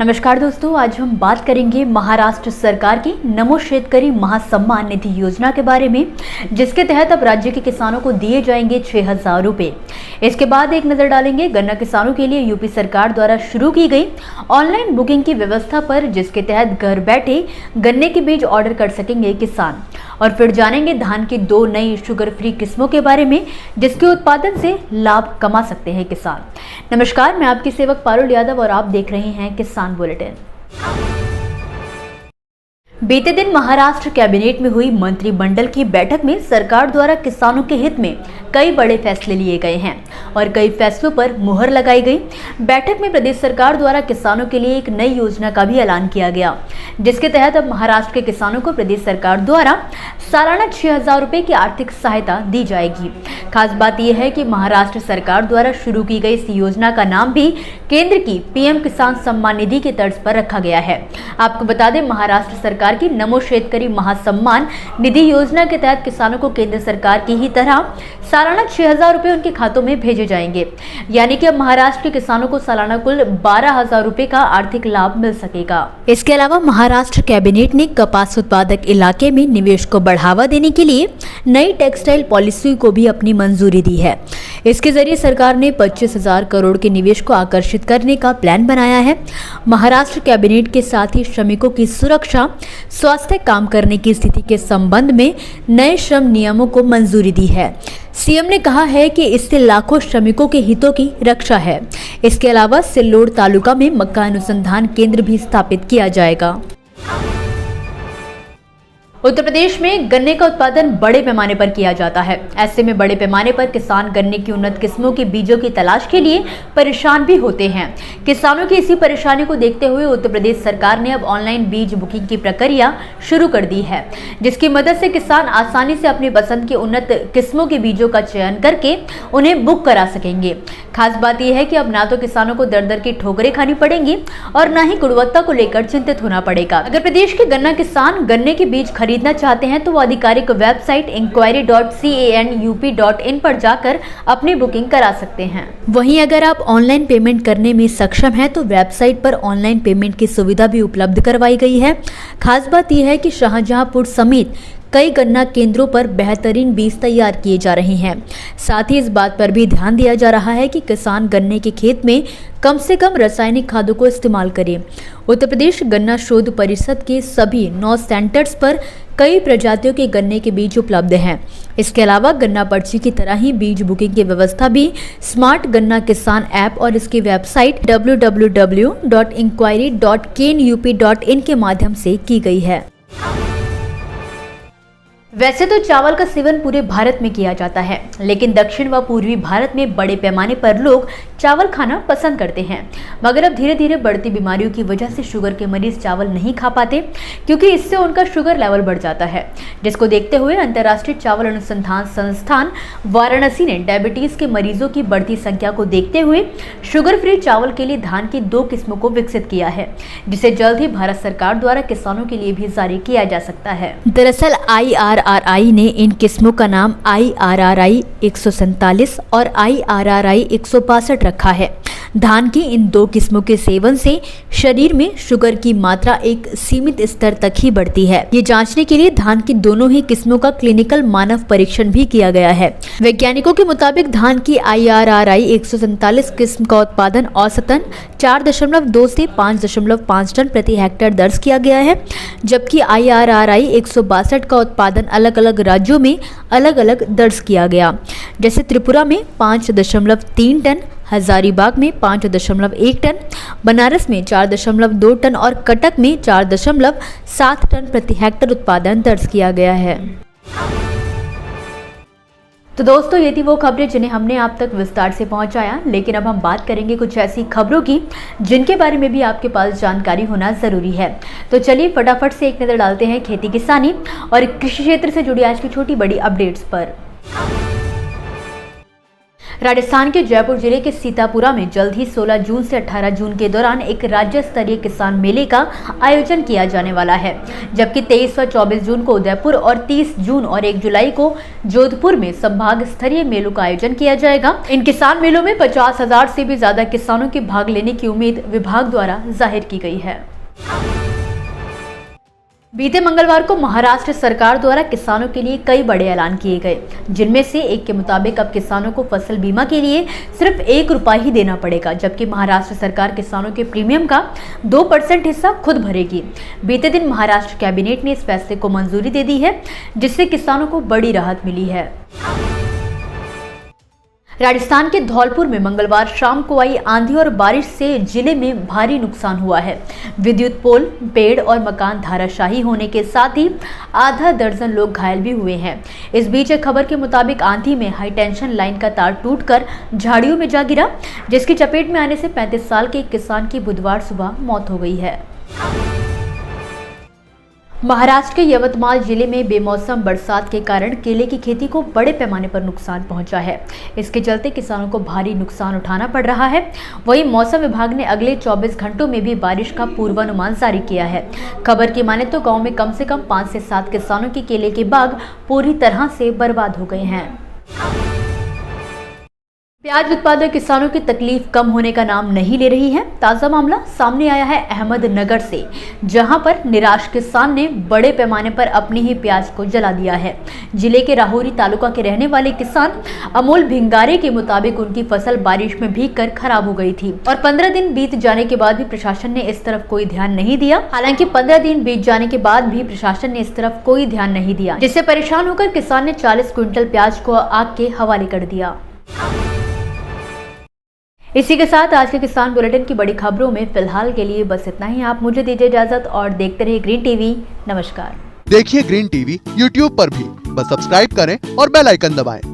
नमस्कार दोस्तों, आज हम बात करेंगे महाराष्ट्र सरकार की नमो शेतकरी महासम्मान निधि योजना के बारे में, जिसके तहत अब राज्य के किसानों को दिए जाएंगे 6,000 रुपए। इसके बाद एक नजर डालेंगे गन्ना किसानों के लिए यूपी सरकार द्वारा शुरू की गई ऑनलाइन बुकिंग की व्यवस्था पर, जिसके तहत घर बैठे गन्ने के बीज ऑर्डर कर सकेंगे किसान। और फिर जानेंगे धान की 2 नई शुगर फ्री किस्मों के बारे में, जिसके उत्पादन से लाभ कमा सकते हैं किसान। नमस्कार, मैं आपकी सेवक पारुल यादव और आप देख रहे हैं किसान बुलेटिन। बीते दिन महाराष्ट्र कैबिनेट में हुई मंत्रिमंडल की बैठक में सरकार द्वारा किसानों के हित में कई बड़े फैसले लिए गए हैं और कई फैसलों पर मुहर लगाई गई। बैठक में प्रदेश सरकार द्वारा किसानों के लिए एक नई योजना का भी ऐलान किया गया, जिसके तहत अब महाराष्ट्र के किसानों को प्रदेश सरकार द्वारा सालाना 6,000 रुपए की आर्थिक सहायता दी जाएगी। खास बात यह है कि महाराष्ट्र सरकार द्वारा शुरू की गई इस योजना का नाम भी केंद्र की पीएम किसान सम्मान निधि के तर्ज पर रखा गया है। आपको बता दें, महाराष्ट्र सरकार की नमो शेतकरी महासम्मान निधि योजना के तहत किसानों को केंद्र सरकार की ही तरह सालाना 6,000 रुपए उनके खातों में भेजे जाएंगे। यानी कि अब महाराष्ट्र के किसानों को सालाना कुल 12,000 रुपए का आर्थिक लाभ मिल सकेगा। इसके अलावा महाराष्ट्र कैबिनेट ने कपास उत्पादक इलाके में निवेश को बढ़ावा देने के लिए नई टेक्सटाइल पॉलिसी को भी अपनी मंजूरी दी है। इसके जरिए सरकार ने 25,000 करोड़ के निवेश को आकर्षित करने का प्लान बनाया है। महाराष्ट्र कैबिनेट के साथ ही श्रमिकों की सुरक्षा, स्वास्थ्य, काम करने की स्थिति के संबंध में नए श्रम नियमों को मंजूरी दी है। सीएम ने कहा है कि इससे लाखों श्रमिकों के हितों की रक्षा है। इसके अलावा सिल्लोड तालुका में मक्का अनुसंधान केंद्र भी स्थापित किया जाएगा। उत्तर प्रदेश में गन्ने का उत्पादन बड़े पैमाने पर किया जाता है। ऐसे में बड़े पैमाने पर किसान गन्ने की उन्नत किस्मों के बीजों की तलाश के लिए परेशान भी होते हैं। किसानों की इसी परेशानी को देखते हुए उत्तर प्रदेश सरकार ने अब ऑनलाइन बीज बुकिंग की प्रक्रिया शुरू कर दी है, जिसकी मदद से किसान आसानी से अपनी पसंद की उन्नत किस्मों के बीजों का चयन करके उन्हें बुक करा सकेंगे। खास बात यह है कि अब ना तो किसानों को दर दर की ठोकरें खानी पड़ेंगी और न ही गुणवत्ता को लेकर चिंतित होना पड़ेगा। अगर प्रदेश के गन्ना किसान गन्ने के बीज खरीदना चाहते हैं तो वो आधिकारिक वेबसाइट inquiry.canup.in पर जाकर अपनी बुकिंग करा सकते हैं। वहीं अगर आप ऑनलाइन पेमेंट करने में सक्षम हैं तो वेबसाइट पर ऑनलाइन पेमेंट की सुविधा भी उपलब्ध करवाई गई है। खास बात यह है कि शाहजहांपुर समेत कई गन्ना केंद्रों पर बेहतरीन बीज तैयार किए जा रहे हैं। साथ ही इस बात पर भी ध्यान दिया जा रहा है कि किसान गन्ने के खेत में कम से कम रासायनिक खादों को इस्तेमाल करें। उत्तर प्रदेश गन्ना शोध परिषद के सभी 9 सेंटर्स पर कई प्रजातियों के गन्ने के बीज उपलब्ध हैं। इसके अलावा गन्ना पर्ची की तरह ही बीज बुकिंग की व्यवस्था भी स्मार्ट गन्ना किसान ऐप और इसकी वेबसाइट www.inquiry.canup.in के माध्यम से की गई है। वैसे तो चावल का सेवन पूरे भारत में किया जाता है, लेकिन दक्षिण व पूर्वी भारत में बड़े पैमाने पर लोग चावल खाना पसंद करते हैं। मगर अब धीरे धीरे बढ़ती बीमारियों की वजह से शुगर के मरीज चावल नहीं खा पाते, क्योंकि इससे उनका शुगर लेवल बढ़ जाता है। जिसको देखते हुए अंतर्राष्ट्रीय चावल अनुसंधान संस्थान वाराणसी ने डायबिटीज के मरीजों की बढ़ती संख्या को देखते हुए शुगर फ्री चावल के लिए धान की 2 किस्मों को विकसित किया है, जिसे जल्द ही भारत सरकार द्वारा किसानों के लिए भी जारी किया जा सकता है। दरअसल IRRI ने इन किस्मों का नाम IRRI 147 और IRRI 162 रखा है। धान की इन 2 किस्मों के सेवन से शरीर में शुगर की मात्रा एक सीमित स्तर तक ही बढ़ती है। ये जांचने के लिए धान की दोनों ही किस्मों का क्लिनिकल मानव परीक्षण भी किया गया है। वैज्ञानिकों के मुताबिक धान की IRRI 147 किस्म का उत्पादन औसतन 4.2 से 5.5 टन प्रति हेक्टेयर दर्ज किया गया है, जबकि IRRI 162 का उत्पादन अलग अलग राज्यों में अलग अलग दर्ज किया गया। जैसे त्रिपुरा में 5.3 टन, हजारीबाग में 5.1 टन, बनारस में 4.2 टन और कटक में 4.7 टन प्रति हेक्टेयर उत्पादन दर्ज किया गया है। तो दोस्तों, ये थी वो खबरें जिन्हें हमने आप तक विस्तार से पहुंचाया, लेकिन अब हम बात करेंगे कुछ ऐसी खबरों की जिनके बारे में भी आपके पास जानकारी होना जरूरी है। तो चलिए फटाफट से एक नजर डालते हैं खेती किसानी और कृषि क्षेत्र से जुड़ी आज की छोटी बड़ी अपडेट्स पर। राजस्थान के जयपुर जिले के सीतापुरा में जल्द ही 16 जून से 18 जून के दौरान एक राज्य स्तरीय किसान मेले का आयोजन किया जाने वाला है, जबकि 23 व 24 जून को उदयपुर और 30 जून और 1 जुलाई को जोधपुर में संभाग स्तरीय मेलों का आयोजन किया जाएगा। इन किसान मेलों में 50,000 से भी ज्यादा किसानों के भाग लेने की उम्मीद विभाग द्वारा जाहिर की गई है। बीते मंगलवार को महाराष्ट्र सरकार द्वारा किसानों के लिए कई बड़े ऐलान किए गए, जिनमें से एक के मुताबिक अब किसानों को फसल बीमा के लिए सिर्फ 1 रुपया ही देना पड़ेगा, जबकि महाराष्ट्र सरकार किसानों के प्रीमियम का 2% हिस्सा खुद भरेगी। बीते दिन महाराष्ट्र कैबिनेट ने इस फैसले को मंजूरी दे दी है, जिससे किसानों को बड़ी राहत मिली है। राजस्थान के धौलपुर में मंगलवार शाम को आई आंधी और बारिश से जिले में भारी नुकसान हुआ है। विद्युत पोल, पेड़ और मकान धराशायी होने के साथ ही आधा दर्जन लोग घायल भी हुए हैं। इस बीच एक खबर के मुताबिक आंधी में हाई टेंशन लाइन का तार टूटकर झाड़ियों में जा गिरा, जिसकी चपेट में आने से 35 साल के एक किसान की बुधवार सुबह मौत हो गई है। महाराष्ट्र के यवतमाल जिले में बेमौसम बरसात के कारण केले की खेती को बड़े पैमाने पर नुकसान पहुंचा है। इसके चलते किसानों को भारी नुकसान उठाना पड़ रहा है। वहीं मौसम विभाग ने अगले 24 घंटों में भी बारिश का पूर्वानुमान जारी किया है। खबर की माने तो गांव में कम से कम 5 से 7 किसानों के केले के बाग पूरी तरह से बर्बाद हो गए हैं। प्याज उत्पादक किसानों की तकलीफ कम होने का नाम नहीं ले रही है। ताजा मामला सामने आया है अहमदनगर से, जहां पर निराश किसान ने बड़े पैमाने पर अपनी ही प्याज को जला दिया है। जिले के राहुरी तालुका के रहने वाले किसान अमोल भिंगारे के मुताबिक उनकी फसल बारिश में भीगकर खराब हो गई थी और 15 दिन बीत जाने के बाद भी प्रशासन ने इस तरफ कोई ध्यान नहीं दिया। हालांकि 15 दिन बीत जाने के बाद भी प्रशासन ने इस तरफ कोई ध्यान नहीं दिया, जिससे परेशान होकर किसान ने 40 क्विंटल प्याज को आग के हवाले कर दिया। इसी के साथ आज के किसान बुलेटिन की बड़ी खबरों में फिलहाल के लिए बस इतना ही। आप मुझे दीजिए इजाजत और देखते रहिए ग्रीन टीवी। नमस्कार। देखिए ग्रीन टीवी यूट्यूब पर भी, बस सब्सक्राइब करें और बेल आइकन दबाएं।